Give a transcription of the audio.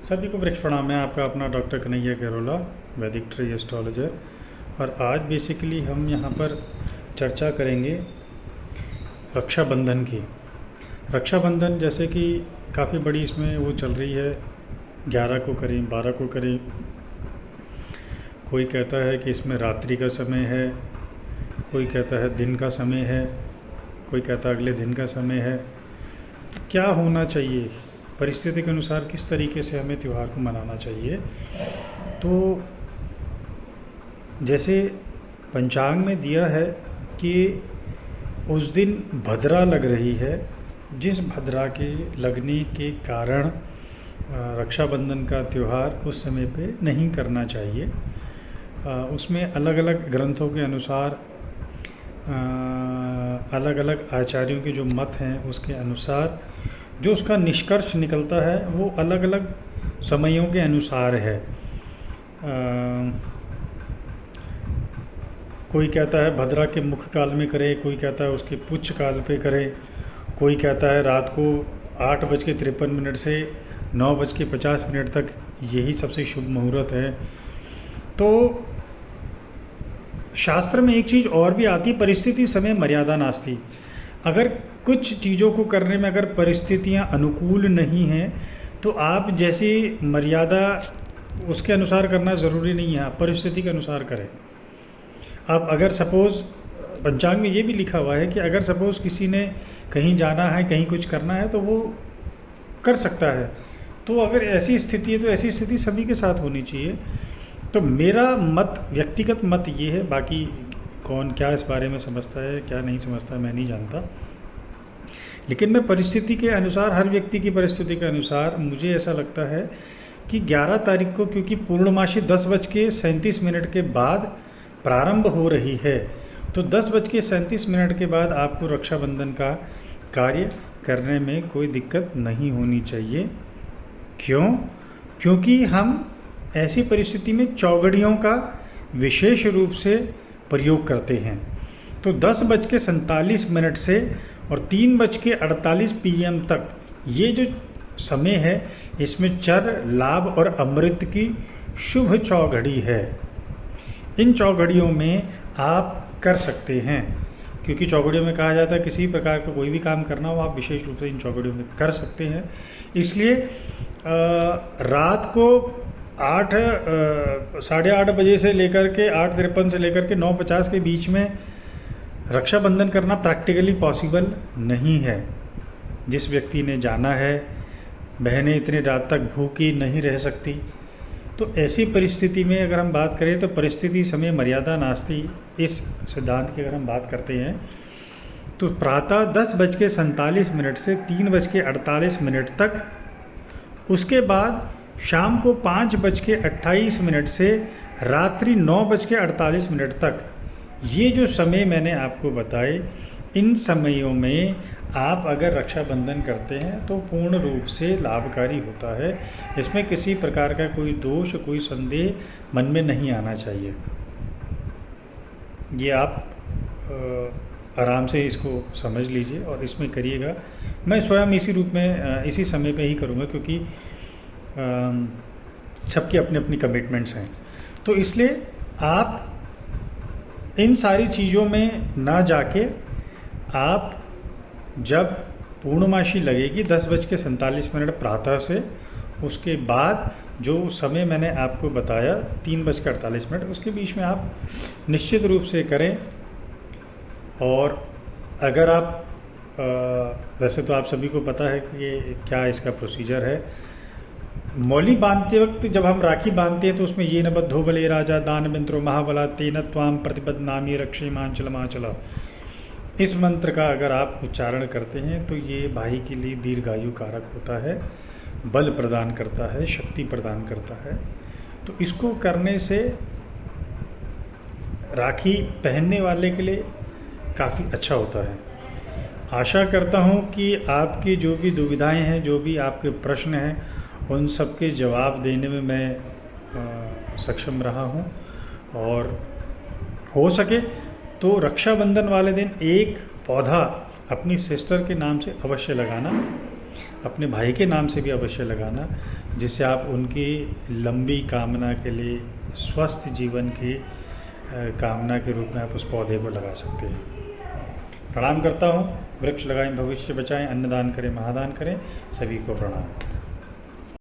सभी को वृक्ष प्रणाम। मैं आपका अपना डॉक्टर कन्हैया गैरोला, वैदिक ट्री एस्ट्रोलॉजर। और आज बेसिकली हम यहाँ पर चर्चा करेंगे रक्षाबंधन की। रक्षाबंधन जैसे कि काफ़ी बड़ी इसमें वो चल रही है, 11 को करें 12 को करें। कोई कहता है कि इसमें रात्रि का समय है, कोई कहता है दिन का समय है, कोई कहता है अगले दिन का समय है। तो क्या होना चाहिए, परिस्थिति के अनुसार किस तरीके से हमें त्यौहार को मनाना चाहिए। तो जैसे पंचांग में दिया है कि उस दिन भद्रा लग रही है, जिस भद्रा के लगने के कारण रक्षाबंधन का त्यौहार उस समय पे नहीं करना चाहिए। उसमें अलग अलग ग्रंथों के अनुसार अलग अलग आचार्यों के जो मत हैं उसके अनुसार जो उसका निष्कर्ष निकलता है वो अलग अलग समयों के अनुसार है। कोई कहता है भद्रा के मुख काल में करे, कोई कहता है उसके पुच्छ काल पे करे, कोई कहता है रात को 8:53 से 9:50 तक यही सबसे शुभ मुहूर्त है। तो शास्त्र में एक चीज़ और भी आती, परिस्थिति समय मर्यादा नास्ति। अगर कुछ चीज़ों को करने में अगर परिस्थितियां अनुकूल नहीं हैं तो आप जैसी मर्यादा उसके अनुसार करना ज़रूरी नहीं है, आप परिस्थिति के अनुसार करें। आप अगर सपोज़ पंचांग में ये भी लिखा हुआ है कि अगर सपोज़ किसी ने कहीं जाना है, कहीं कुछ करना है तो वो कर सकता है। तो अगर ऐसी स्थिति है तो ऐसी स्थिति सभी के साथ होनी चाहिए। तो मेरा मत, व्यक्तिगत मत ये है, बाकी कौन क्या इस बारे में समझता है क्या नहीं समझता है मैं नहीं जानता, लेकिन मैं परिस्थिति के अनुसार, हर व्यक्ति की परिस्थिति के अनुसार मुझे ऐसा लगता है कि 11 तारीख को, क्योंकि पूर्णमासी 10:37 के बाद प्रारंभ हो रही है, तो 10:37 के बाद आपको रक्षाबंधन का कार्य करने में कोई दिक्कत नहीं होनी चाहिए। क्यों? क्योंकि हम ऐसी परिस्थिति में चौगड़ियों का विशेष रूप से प्रयोग करते हैं। तो 10:47 से और 3:48 PM तक ये जो समय है इसमें चर, लाभ और अमृत की शुभ चौघड़ी है। इन चौघड़ियों में आप कर सकते हैं, क्योंकि चौघड़ियों में कहा जाता है किसी प्रकार का कोई भी काम करना हो आप विशेष रूप से इन चौघड़ियों में कर सकते हैं। इसलिए रात को 8:30 बजे से लेकर के 8:53 से लेकर के 9:50 के बीच में रक्षाबंधन करना प्रैक्टिकली पॉसिबल नहीं है। जिस व्यक्ति ने जाना है, बहनें इतनी रात तक भूखी नहीं रह सकती। तो ऐसी परिस्थिति में अगर हम बात करें तो परिस्थिति समय मर्यादा नास्ति, इस सिद्धांत की अगर हम बात करते हैं तो प्रातः 10:47 से 3:48 तक, उसके बाद शाम को 5:28 से रात्रि 9:48 तक, ये जो समय मैंने आपको बताए, इन समयों में आप अगर रक्षाबंधन करते हैं तो पूर्ण रूप से लाभकारी होता है। इसमें किसी प्रकार का कोई दोष, कोई संदेह मन में नहीं आना चाहिए। ये आप आराम से इसको समझ लीजिए और इसमें करिएगा। मैं स्वयं इसी रूप में इसी समय पे ही करूँगा, क्योंकि सबकी अपनी अपनी कमिटमेंट्स हैं। तो इसलिए आप इन सारी चीज़ों में ना जाके, आप जब पूर्णमासी लगेगी 10:47 प्रातः से, उसके बाद जो समय मैंने आपको बताया 3:48, उसके बीच में आप निश्चित रूप से करें। और अगर आप वैसे तो आप सभी को पता है कि ये क्या इसका प्रोसीजर है। मौली बांधते वक्त जब हम राखी बांधते हैं तो उसमें ये न बद्धो बले राजा दान मिंत्रो महाबला तेन त्वाम प्रतिपद नामी रक्षे मांचल मांचला, इस मंत्र का अगर आप उच्चारण करते हैं तो ये भाई के लिए दीर्घायु कारक होता है, बल प्रदान करता है, शक्ति प्रदान करता है। तो इसको करने से राखी पहनने वाले के लिए काफ़ी अच्छा होता है। आशा करता हूँ कि आपकी जो भी दुविधाएं हैं, जो भी आपके प्रश्न हैं, उन सब के जवाब देने में मैं सक्षम रहा हूँ। और हो सके तो रक्षाबंधन वाले दिन एक पौधा अपनी सिस्टर के नाम से अवश्य लगाना, अपने भाई के नाम से भी अवश्य लगाना, जिससे आप उनकी लंबी कामना के लिए, स्वस्थ जीवन की कामना के रूप में आप उस पौधे को लगा सकते हैं। प्रणाम करता हूँ। वृक्ष लगाएं, भविष्य बचाएं, अन्नदान करें, महादान करें। सभी को प्रणाम।